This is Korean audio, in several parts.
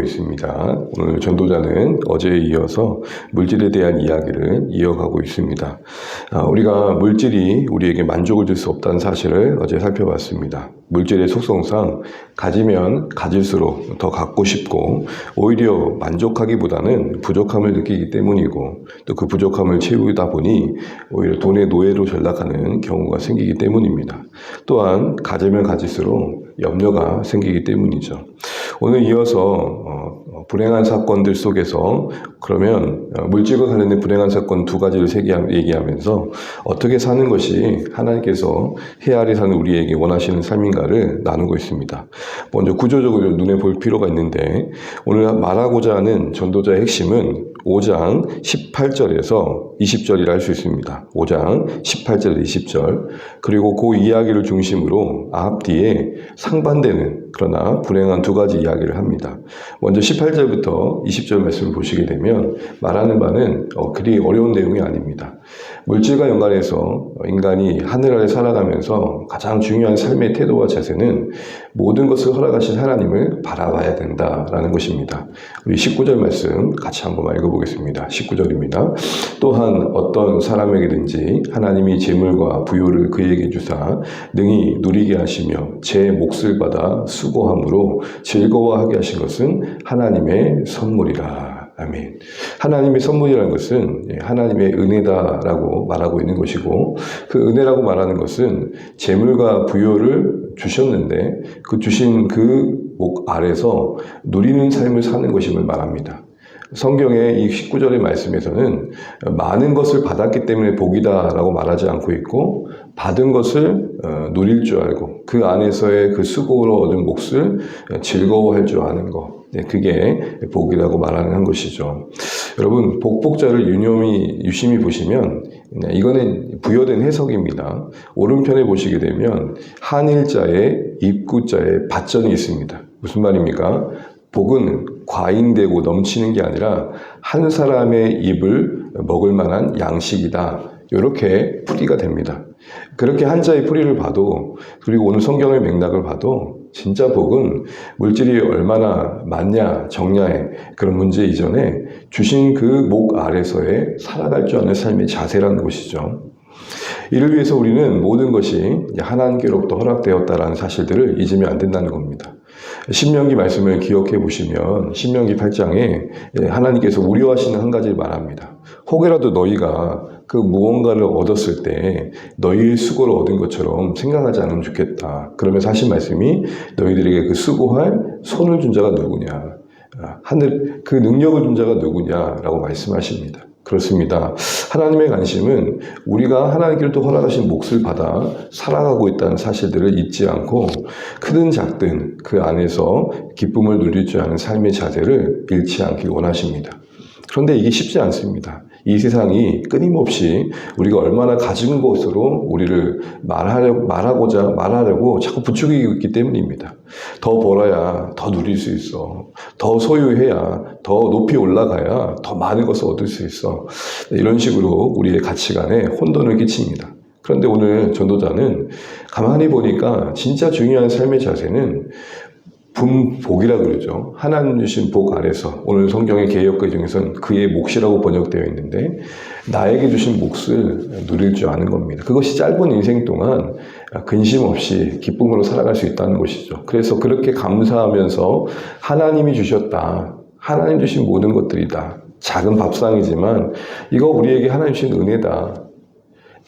있습니다. 오늘 전도자는 어제에 이어서 물질에 대한 이야기를 이어가고 있습니다. 우리가 물질이 우리에게 만족을 줄 수 없다는 사실을 어제 살펴봤습니다. 물질의 속성상 가지면 가질수록 더 갖고 싶고 오히려 만족하기보다는 부족함을 느끼기 때문이고 또 그 부족함을 채우다 보니 오히려 돈의 노예로 전락하는 경우가 생기기 때문입니다. 또한 가지면 가질수록 염려가 생기기 때문이죠. 오늘 이어서 불행한 사건들 속에서 그러면 물질과 관련된 불행한 사건 두 가지를 얘기하면서 어떻게 사는 것이 하나님께서 헤아리 사는 우리에게 원하시는 삶인가를 나누고 있습니다. 먼저 구조적으로 눈에 볼 필요가 있는데 오늘 말하고자 하는 전도자의 핵심은 5장 18절에서 20절이라 할 수 있습니다. 5장 18절 20절 그리고 그 이야기를 중심으로 앞뒤에 상반되는 그러나 불행한 두 가지 이야기를 합니다. 먼저 18절부터 20절 말씀을 보시게 되면 말하는 바는 그리 어려운 내용이 아닙니다. 물질과 연관해서 인간이 하늘 아래 살아가면서 가장 중요한 삶의 태도와 자세는 모든 것을 허락하신 하나님을 바라봐야 된다라는 것입니다. 우리 19절 말씀 같이 한번 읽어보겠습니다. 19절입니다. 또한 어떤 사람에게든지 하나님이 재물과 부요를 그에게 주사 능히 누리게 하시며 제 몫을 받아 수고함으로 즐거워하게 하신 것은 하나님의 선물이라. 아멘. 하나님의 선물이라는 것은 하나님의 은혜다라고 말하고 있는 것이고 그 은혜라고 말하는 것은 재물과 부요를 주셨는데 그 주신 그 목 아래서 누리는 삶을 사는 것임을 말합니다. 성경의 이 19절의 말씀에서는 많은 것을 받았기 때문에 복이다라고 말하지 않고 있고 받은 것을 누릴 줄 알고 그 안에서의 그 수고로 얻은 몫을 즐거워할 줄 아는 것 그게 복이라고 말하는 것이죠. 여러분 복복자를 유심히 보시면 이거는 부여된 해석입니다. 오른편에 보시게 되면 한일자에 입구자에 밭전이 있습니다. 무슨 말입니까? 복은 과잉되고 넘치는 게 아니라 한 사람의 입을 먹을 만한 양식이다. 이렇게 풀이가 됩니다. 그렇게 한자의 풀이를 봐도 그리고 오늘 성경의 맥락을 봐도 진짜 복은 물질이 얼마나 많냐 적냐의 그런 문제 이전에 주신 그 목 아래서의 살아갈 줄 아는 삶의 자세라는 것이죠. 이를 위해서 우리는 모든 것이 하나님께로부터 허락되었다라는 사실들을 잊으면 안 된다는 겁니다. 신명기 말씀을 기억해 보시면 신명기 8장에 하나님께서 우려하시는 한 가지를 말합니다. 혹여라도 너희가 그 무언가를 얻었을 때 너희의 수고를 얻은 것처럼 생각하지 않으면 좋겠다. 그러면서 하신 말씀이 너희들에게 그 수고할 손을 준 자가 누구냐. 하늘 그 능력을 준 자가 누구냐라고 말씀하십니다. 그렇습니다. 하나님의 관심은 우리가 하나님께로부터 허락하신 몫을 받아 살아가고 있다는 사실들을 잊지 않고 크든 작든 그 안에서 기쁨을 누릴 줄 아는 삶의 자세를 잃지 않길 원하십니다. 그런데 이게 쉽지 않습니다. 이 세상이 끊임없이 우리가 얼마나 가진 것으로 우리를 말하려고 자꾸 부추기고 있기 때문입니다. 더 벌어야 더 누릴 수 있어. 더 소유해야 더 높이 올라가야 더 많은 것을 얻을 수 있어. 이런 식으로 우리의 가치관에 혼돈을 끼칩니다. 그런데 오늘 전도자는 가만히 보니까 진짜 중요한 삶의 자세는 분복이라 그러죠. 하나님 주신 복 아래서 오늘 성경의 개역글 중에서는 그의 몫이라고 번역되어 있는데 나에게 주신 몫을 누릴 줄 아는 겁니다. 그것이 짧은 인생 동안 근심 없이 기쁨으로 살아갈 수 있다는 것이죠. 그래서 그렇게 감사하면서 하나님이 주셨다. 하나님 주신 모든 것들이다. 작은 밥상이지만 이거 우리에게 하나님 주신 은혜다.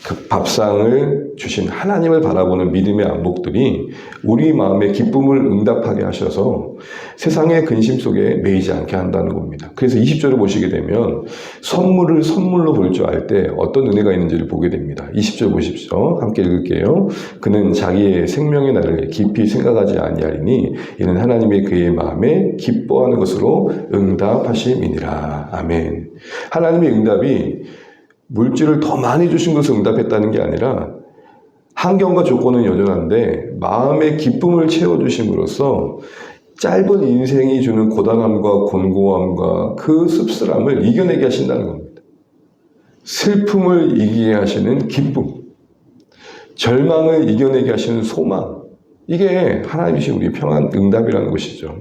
그 밥상을 주신 하나님을 바라보는 믿음의 안목들이 우리 마음의 기쁨을 응답하게 하셔서 세상의 근심 속에 매이지 않게 한다는 겁니다. 그래서 20절을 보시게 되면 선물을 선물로 볼 줄 알 때 어떤 은혜가 있는지를 보게 됩니다. 20절 보십시오. 함께 읽을게요. 그는 자기의 생명의 날을 깊이 생각하지 아니하리니 이는 하나님의 그의 마음에 기뻐하는 것으로 응답하심이니라. 아멘. 하나님의 응답이 물질을 더 많이 주신 것을 응답했다는 게 아니라 환경과 조건은 여전한데 마음의 기쁨을 채워주심으로써 짧은 인생이 주는 고단함과 곤고함과 그 씁쓸함을 이겨내게 하신다는 겁니다. 슬픔을 이기게 하시는 기쁨, 절망을 이겨내게 하시는 소망, 이게 하나님이신 우리의 평안 응답이라는 것이죠.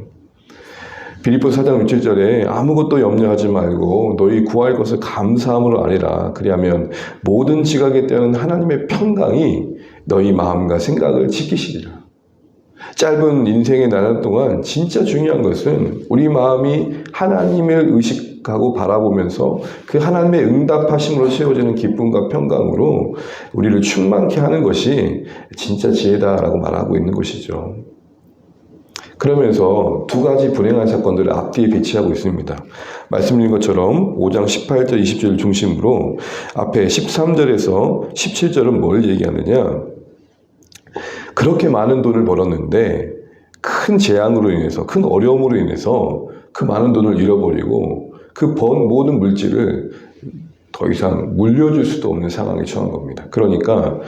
빌립보서 4장 6절에 아무것도 염려하지 말고 너희 구할 것을 감사함으로 아뢰라. 그리하면 모든 지각에 따른 하나님의 평강이 너희 마음과 생각을 지키시리라. 짧은 인생의 나날 동안 진짜 중요한 것은 우리 마음이 하나님을 의식하고 바라보면서 그 하나님의 응답하심으로 채워지는 기쁨과 평강으로 우리를 충만케 하는 것이 진짜 지혜다라고 말하고 있는 것이죠. 그러면서 두 가지 불행한 사건들을 앞뒤에 배치하고 있습니다. 말씀드린 것처럼 5장 18절, 20절 중심으로 앞에 13절에서 17절은 뭘 얘기하느냐? 그렇게 많은 돈을 벌었는데 큰 재앙으로 인해서, 큰 어려움으로 인해서 그 많은 돈을 잃어버리고 그 번 모든 물질을 더 이상 물려줄 수도 없는 상황에 처한 겁니다. 그러니까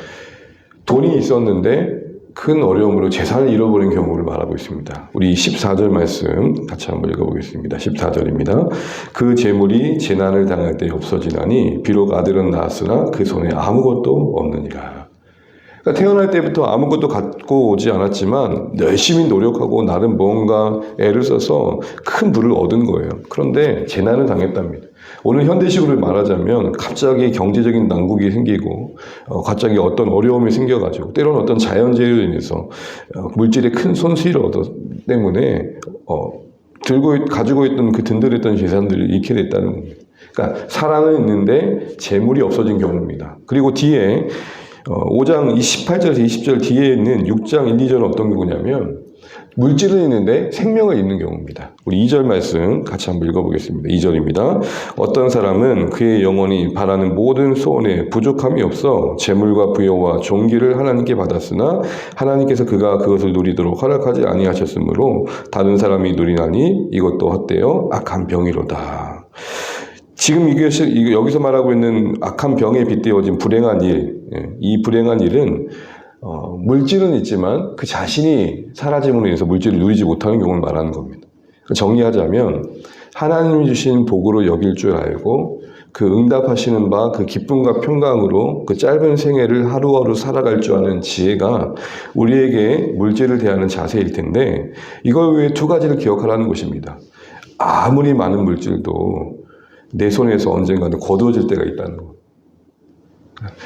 돈이 있었는데 큰 어려움으로 재산을 잃어버린 경우를 말하고 있습니다. 우리 14절 말씀 같이 한번 읽어보겠습니다. 14절입니다. 그 재물이 재난을 당할 때 없어지나니 비록 아들은 낳았으나 그 손에 아무것도 없느니라. 그러니까 태어날 때부터 아무것도 갖고 오지 않았지만 열심히 노력하고 나름 뭔가 애를 써서 큰 부를 얻은 거예요. 그런데 재난을 당했답니다. 오늘 현대식으로 말하자면 갑자기 경제적인 난국이 생기고 갑자기 어떤 어려움이 생겨가지고 때로는 어떤 자연재해로 인해서 물질의 큰 손실을 때문에 가지고 있던 그 든든했던 재산들을 잃게 됐다는 겁니다. 그러니까 사랑은 있는데 재물이 없어진 경우입니다. 그리고 뒤에 5장 18절에서 20절 뒤에 있는 6장 1, 2절은 어떤 경우냐면 물질은 있는데 생명을 잃는 경우입니다. 우리 2절 말씀 같이 한번 읽어보겠습니다. 2절입니다. 어떤 사람은 그의 영혼이 바라는 모든 소원에 부족함이 없어 재물과 부여와 존귀를 하나님께 받았으나 하나님께서 그가 그것을 누리도록 허락하지 아니하셨으므로 다른 사람이 누리나니 이것도 헛되어 악한 병이로다. 지금 이것이 여기서 말하고 있는 악한 병에 빗대어진 불행한 일, 이 불행한 일은 물질은 있지만 그 자신이 사라짐으로 인해서 물질을 누리지 못하는 경우를 말하는 겁니다. 정리하자면 하나님이 주신 복으로 여길 줄 알고 그 응답하시는 바 그 기쁨과 평강으로 그 짧은 생애를 하루하루 살아갈 줄 아는 지혜가 우리에게 물질을 대하는 자세일 텐데 이걸 위해 두 가지를 기억하라는 것입니다. 아무리 많은 물질도 내 손에서 언젠가는 거두어질 때가 있다는 것.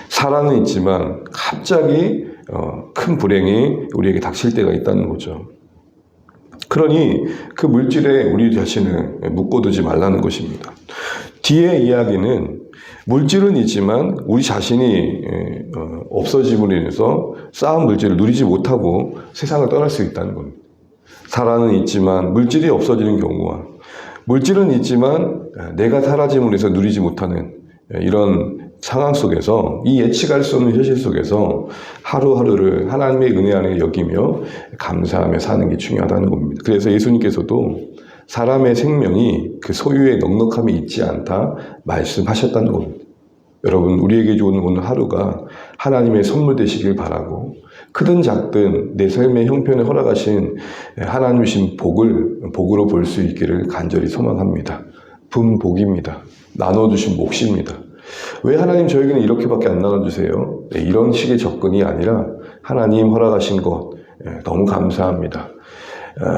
사랑은 있지만 갑자기 큰 불행이 우리에게 닥칠 때가 있다는 거죠. 그러니 그 물질에 우리 자신을 묶어두지 말라는 것입니다. 뒤에 이야기는 물질은 있지만 우리 자신이 없어짐으로 인해서 쌓은 물질을 누리지 못하고 세상을 떠날 수 있다는 겁니다. 사랑은 있지만 물질이 없어지는 경우와 물질은 있지만 내가 사라짐으로 해서 누리지 못하는 이런 상황 속에서 이 예측할 수 없는 현실 속에서 하루하루를 하나님의 은혜 안에 여기며 감사하며 사는 게 중요하다는 겁니다. 그래서 예수님께서도 사람의 생명이 그 소유에 넉넉함이 있지 않다 말씀하셨다는 겁니다. 여러분 우리에게 주는 오늘 하루가 하나님의 선물 되시길 바라고 크든 작든 내 삶의 형편에 허락하신 하나님 주신 복으로 볼 수 있기를 간절히 소망합니다. 분복입니다. 나눠주신 몫입니다. 왜 하나님 저에게는 이렇게밖에 안 나눠주세요? 이런 식의 접근이 아니라 하나님 허락하신 것 너무 감사합니다.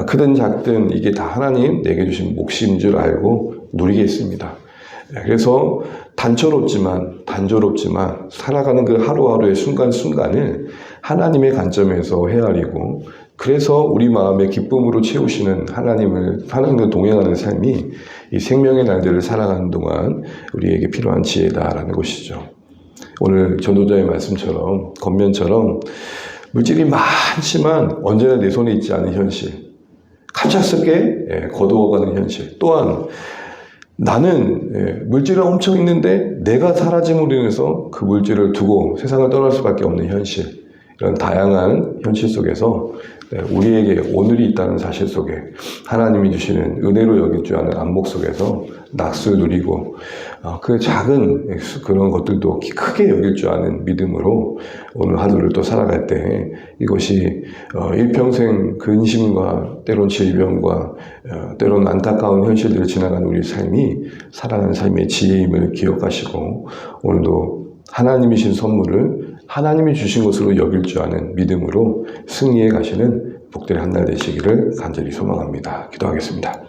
크든 작든 이게 다 하나님 내게 주신 몫인 줄 알고 누리겠습니다. 그래서 단조롭지만 살아가는 그 하루하루의 순간순간을 하나님의 관점에서 헤아리고 그래서 우리 마음의 기쁨으로 채우시는 하나님과 동행하는 삶이 이 생명의 날들을 살아가는 동안 우리에게 필요한 지혜다라는 것이죠. 오늘 전도자의 말씀처럼 겉면처럼 물질이 많지만 언제나 내 손에 있지 않은 현실, 갑작스럽게 거두어가는 현실, 또한 나는 물질은 엄청 있는데 내가 사라짐으로 인해서 그 물질을 두고 세상을 떠날 수밖에 없는 현실, 이런 다양한 현실 속에서 우리에게 오늘이 있다는 사실 속에 하나님이 주시는 은혜로 여길 줄 아는 안목 속에서 낙수를 누리고 그 작은 그런 것들도 크게 여길 줄 아는 믿음으로 오늘 하루를 또 살아갈 때 이것이 일평생 근심과 때론 질병과 때론 안타까운 현실들을 지나가는 우리 삶이 살아가는 삶의 지혜임을 기억하시고 오늘도 하나님이신 선물을 하나님이 주신 것으로 여길 줄 아는 믿음으로 승리해 가시는 복들의 한 날 되시기를 간절히 소망합니다. 기도하겠습니다.